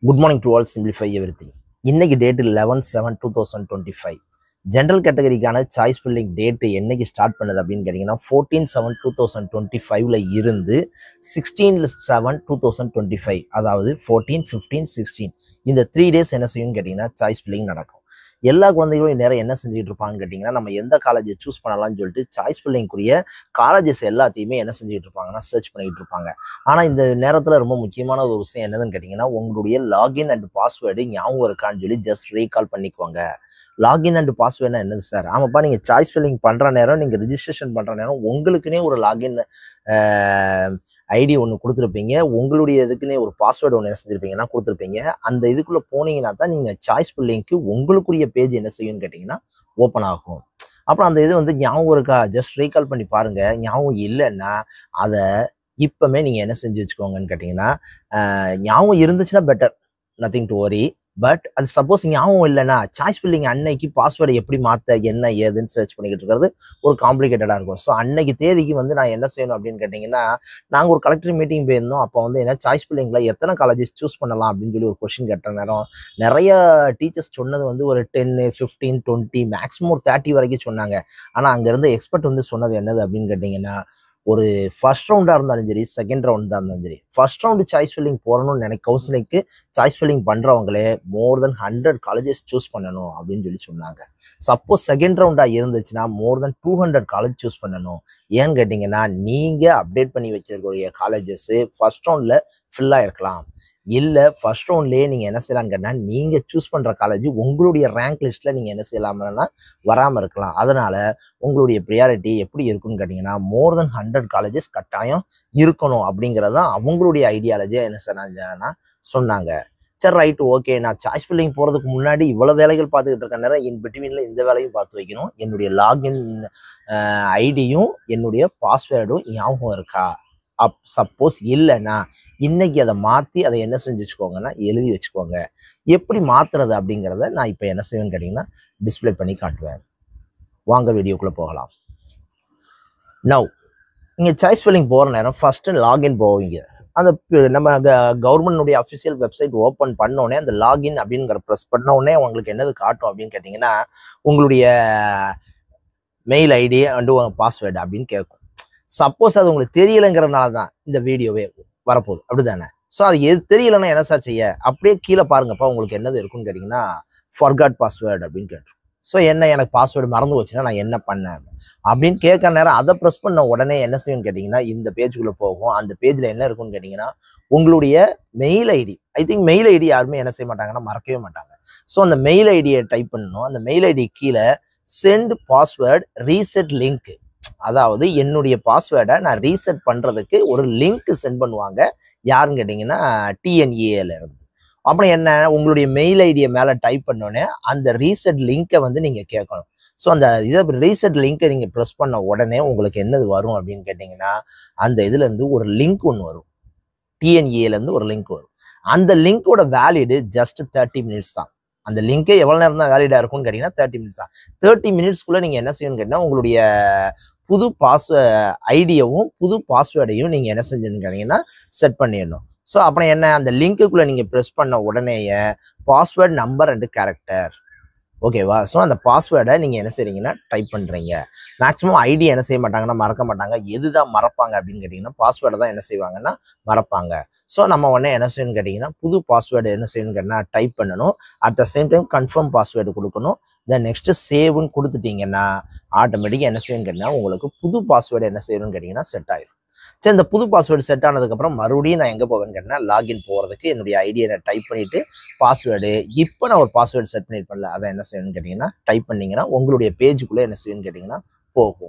Good morning to all. Simplify everything. இன்னைக்கு date 11/7/2025. General கேட்டகரிக்கான choice filling date என்னைக்கு start பண்ணுது அப்படின்னு கேட்டிங்கன்னா 14/7/2025ல இருந்து 16/7/2025, அதாவது 14, 15, 16 இந்த 3 days என்ன செய்யும்னு கேட்டிங்கன்னா சாய்ஸ் ஃபில்லிங் நடக்கும். எல்லா குழந்தைகளும் இந்நேரம் என்ன செஞ்சுட்டு இருப்பாங்கன்னு கேட்டிங்கன்னா, நம்ம எந்த காலேஜை சூஸ் பண்ணலாம்னு சொல்லிட்டு சாய்ஸ் ஃபில்லிங்குரிய காலேஜஸ் எல்லாத்தையுமே என்ன செஞ்சுட்டு இருப்பாங்கன்னா சர்ச் பண்ணிக்கிட்டு இருப்பாங்க. ஆனால் இந்த நேரத்தில் ரொம்ப முக்கியமான ஒரு விஷயம் என்னதுன்னு கேட்டிங்கன்னா, உங்களுடைய லாகின் அண்ட் பாஸ்வேர்டு ஞாபகம் இருக்கான்னு சொல்லி ஜஸ்ட் ரீகால் பண்ணிக்குவாங்க. லாகின் அண்ட் பாஸ்வேர்ட்னா என்னது சார்? ஆமாப்பா, நீங்கள் சாய்ஸ் ஃபில்லிங் பண்ணுற நேரம், நீங்கள் ரிஜிஸ்ட்ரேஷன் பண்ணுற நேரம் உங்களுக்குன்னே ஒரு லாகின் ஐடி ஒன்று கொடுத்துருப்பீங்க, உங்களுடைய இதுக்குன்னே ஒரு பாஸ்வேர்டு ஒன்று என்ன செஞ்சுருப்பீங்கன்னா கொடுத்துருப்பீங்க. அந்த இதுக்குள்ளே போனீங்கன்னா தான் நீங்கள் சாய்ஸ் ஃபில்லிங்க்கு உங்களுக்குரிய பேஜ் என்ன செய்யும்னு கேட்டிங்கன்னா ஓப்பன் ஆகும். அப்புறம் அந்த இது வந்து ஞாபகம் இருக்கா, ஜஸ்ட் ரீகால் பண்ணி பாருங்கள். ஞாபகம் இல்லைன்னா அதை இப்போமே நீங்கள் என்ன செஞ்சு வச்சுக்கோங்கன்னு கேட்டிங்கன்னா, ஞாபகம் இருந்துச்சுன்னா better, nothing to worry. But அது சப்போஸ் ஞாபகம் இல்லைன்னா சாய்ஸ் ஃபில்லிங் அன்னைக்கு பாஸ்வேர்டை எப்படி மாற்ற என்ன ஏதுன்னு சர்ச் பண்ணிக்கிட்டு இருக்கிறது ஒரு காம்ப்ளிகேட்டடாக இருக்கும். ஸோ அன்னைக்கு தேதிக்கு வந்து நான் என்ன செய்யணும் அப்படின்னு கேட்டிங்கன்னா, நாங்கள் ஒரு கலெக்டர் மீட்டிங் போயிருந்தோம். அப்போ வந்து என்ன சாய்ஸ் ஃபில்லிங்கில் எத்தனை காலேஜஸ் சூஸ் பண்ணலாம் அப்படின்னு சொல்லி ஒரு கொஸ்டின் கேட்ட நேரம் நிறைய டீச்சர்ஸ் சொன்னது வந்து ஒரு 10, 15, 20 மேக்ஸிமம் ஒரு 30 வரைக்கும் சொன்னாங்க. ஆனால் அங்கேருந்து எக்ஸ்பர்ட் வந்து சொன்னது என்னது அப்படின்னு கேட்டிங்கன்னா, ஒரு ஃபர்ஸ்ட் ரவுண்டாக இருந்தாலும் சரி, செகண்ட் ரவுண்டாக இருந்தாலும் சரி, ஃபர்ஸ்ட் ரவுண்டு சாய்ஸ் ஃபில்லிங் போகணும்னு கவுன்சிலிங்க்கு சாய்ஸ் ஃபில்லிங் பண்ணுறவங்களே மோர் தென் 100 காலேஜஸ் சூஸ் பண்ணணும் அப்படின்னு சொல்லி சொன்னாங்க. சப்போஸ் செகண்ட் ரவுண்டாக இருந்துச்சுன்னா மோர் தென் 200 காலேஜ் சூஸ் பண்ணணும். ஏன்னு கேட்டிங்கன்னா, நீங்கள் அப்டேட் பண்ணி வச்சிருக்கக்கூடிய காலேஜஸ்ஸு ஃபர்ஸ்ட் ரவுண்டில் ஃபில்லாக இருக்கலாம். இல்லை ஃபர்ஸ்ட் ரவுண்ட்லேயே நீங்கள் என்ன செய்யலாம்னு கேட்டால், நீங்கள் சூஸ் பண்ணுற காலேஜ் உங்களுடைய ரேங்க் லிஸ்ட்டில் நீங்கள் என்ன செய்யலாம்னா வராமல் இருக்கலாம். அதனால் உங்களுடைய ப்ரியாரிட்டி எப்படி இருக்குன்னு கேட்டிங்கன்னா, மோர் தென் 100 காலேஜஸ் கட்டாயம் இருக்கணும் அப்படிங்கிறது தான் அவங்களுடைய ஐடியாலஜியாக என்ன செய்யறாங்கன்னா சொன்னாங்க. சரி, ரைட்டு, ஓகே. நான் சாய்ஸ் ஃபில்லிங் போகிறதுக்கு முன்னாடி இவ்வளோ வேலைகள் பார்த்துக்கிட்டு இருக்க நேரம் இன் பிட்வீனில் இந்த வேலையும் பார்த்து வைக்கணும். என்னுடைய லாகின் ஐடியும் என்னுடைய பாஸ்வேர்டும் ஞாபகம் இருக்கா? சப்போஸ் இல்லைன்னா இன்னைக்கு அதை மாற்றி அதை என்ன செஞ்சு வச்சுக்கோங்கன்னா எழுதி வச்சுக்கோங்க. எப்படி மாற்றுறது அப்படிங்கிறத நான் இப்போ என்ன செய்வேன்னு கேட்டிங்கன்னா டிஸ்பிளே பண்ணி காட்டுவேன். வாங்க வீடியோக்குள்ளே போகலாம். நவ் நீங்கள் சாய்ஸ் ஃபில்லிங் போகிற நேரம் ஃபஸ்ட்டு லாகின் போவீங்க. அந்த நம்ம கவர்மெண்ட்டுடைய அஃபிஷியல் வெப்சைட் ஓப்பன் பண்ணோடனே அந்த லாகின் அப்படிங்கிற ப்ரெஸ் பண்ணோடனே உங்களுக்கு என்னது காட்டும் அப்படின்னு கேட்டிங்கன்னா, உங்களுடைய மெயில் ஐடி அண்டு பாஸ்வேர்டு அப்படின்னு கேட்கும். சப்போஸ் அது உங்களுக்கு தெரியலைங்கிறதுனால தான் இந்த வீடியோவே வரப்போகுது, அப்படி தானே? ஸோ அது எது தெரியலைன்னா என்ன சார் செய்ய? அப்படியே கீழே பாருங்கப்பா, உங்களுக்கு என்னது இருக்குன்னு கேட்டிங்கன்னா ஃபர்காட் பாஸ்வேர்டு அப்படின்னு கேட்டுரும். ஸோ என்ன, எனக்கு பாஸ்வேர்டு மறந்து போச்சுன்னா நான் என்ன பண்ணேன் அப்படின்னு கேட்குற நேரம் அதை ப்ரெஸ் பண்ண உடனே என்ன செய்யும்னு கேட்டிங்கன்னா இந்த பேஜுக்குள்ளே போகும். அந்த பேஜில் என்ன இருக்குன்னு கேட்டிங்கன்னா உங்களுடைய mail ID. I think mail ID யாருமே என்ன செய்ய மாட்டாங்கன்னா மறக்கவே மாட்டாங்க. ஸோ அந்த மெயில் ஐடியை டைப் பண்ணணும். அந்த மெயில் ஐடி கீழே சென்ட் பாஸ்வேர்டு ரீசெட் லிங்க், அதாவது என்னுடைய பாஸ்வேர்டை நான் ரீசெட் பண்ணுறதுக்கு ஒரு லிங்க் சென்ட் பண்ணுவாங்க. யாருன்னு கேட்டிங்கன்னா TNEA இருந்து. அப்புறம் என்ன, உங்களுடைய மெயில் ஐடியை மேலே டைப் பண்ணோன்னே அந்த ரீசெட் லிங்க்கை வந்து நீங்கள் கேட்கணும். ஸோ அந்த இதை ரீசெட் லிங்க்கை நீங்கள் ப்ரெஸ் பண்ண உடனே உங்களுக்கு என்னது வரும் அப்படின்னு கேட்டிங்கன்னா, அந்த இதுலேருந்து ஒரு லிங்க் ஒன்று வரும். TNEAலேருந்து ஒரு லிங்க் வரும். அந்த லிங்க்கோட வேலிடு ஜஸ்ட் 30 மினிட்ஸ் தான். அந்த லிங்கே எவ்வளோ நேரம் தான் வேலிடாக இருக்கும்னு கேட்டிங்கன்னா 30 மினிட்ஸ் தான். 30 மினிட்ஸ்க்குள்ளே நீங்கள் என்ன செய்யணும்னு கேட்டிங்கன்னா உங்களுடைய புது ஐடியவும் புது பாஸ்வேர்டையும் நீங்கள் என்ன செஞ்சுன்னு கேட்டிங்கன்னா செட் பண்ணிடணும். ஸோ அப்புறம் என்ன, அந்த லிங்க்குள்ளே நீங்கள் ப்ரெஸ் பண்ண உடனேயே பாஸ்வேர்டு நம்பர் அண்டு கேரக்டர், ஓகேவா? ஸோ அந்த பாஸ்வேர்டை நீங்கள் என்ன செய்றீங்கன்னா டைப் பண்ணுறீங்க. மேக்ஸிமம் ஐடி என்ன செய்ய மாட்டாங்கன்னா மறக்க மாட்டாங்க. எதுதான் மறப்பாங்க அப்படின்னு கேட்டிங்கன்னா பாஸ்வேர்டை தான் என்ன செய்வாங்கன்னா மறப்பாங்க. ஸோ நம்ம உடனே என்ன செய்யணும்னு கேட்டிங்கன்னா புது பாஸ்வேர்டு என்ன செய்யணும்னு கேட்டிங்கன்னா டைப் பண்ணணும். At the same time confirm password கொடுக்கணும். தென் நெக்ஸ்ட்டு சேவ்னு கொடுத்துட்டிங்கன்னா ஆட்டோமேட்டிக்காக என்ன செய்யணும்னு கேட்டிங்கன்னா உங்களுக்கு புது பாஸ்வேர்டு என்ன செய்யணும்னு கேட்டிங்கன்னா செட் ஆயிடும். சரி, இந்த புது பாஸ்வேர்டு செட் ஆனதுக்கப்புறம் மறுபடியும் நான் எங்கே போவேன்னு கேட்டிங்கன்னா லாகின் போகிறதுக்கு என்னுடைய ஐடியை நான் டைப் பண்ணிவிட்டு பாஸ்வேர்டு, இப்போ நான் ஒரு பாஸ்வேர்டு செட் பண்ணியிருப்பேன்ல, அதை என்ன செய்யணும்னு கேட்டிங்கன்னா டைப் பண்ணிங்கன்னா உங்களுடைய பேஜுக்குள்ளே என்ன செய்யணும்னு கேட்டிங்கன்னா போகும்.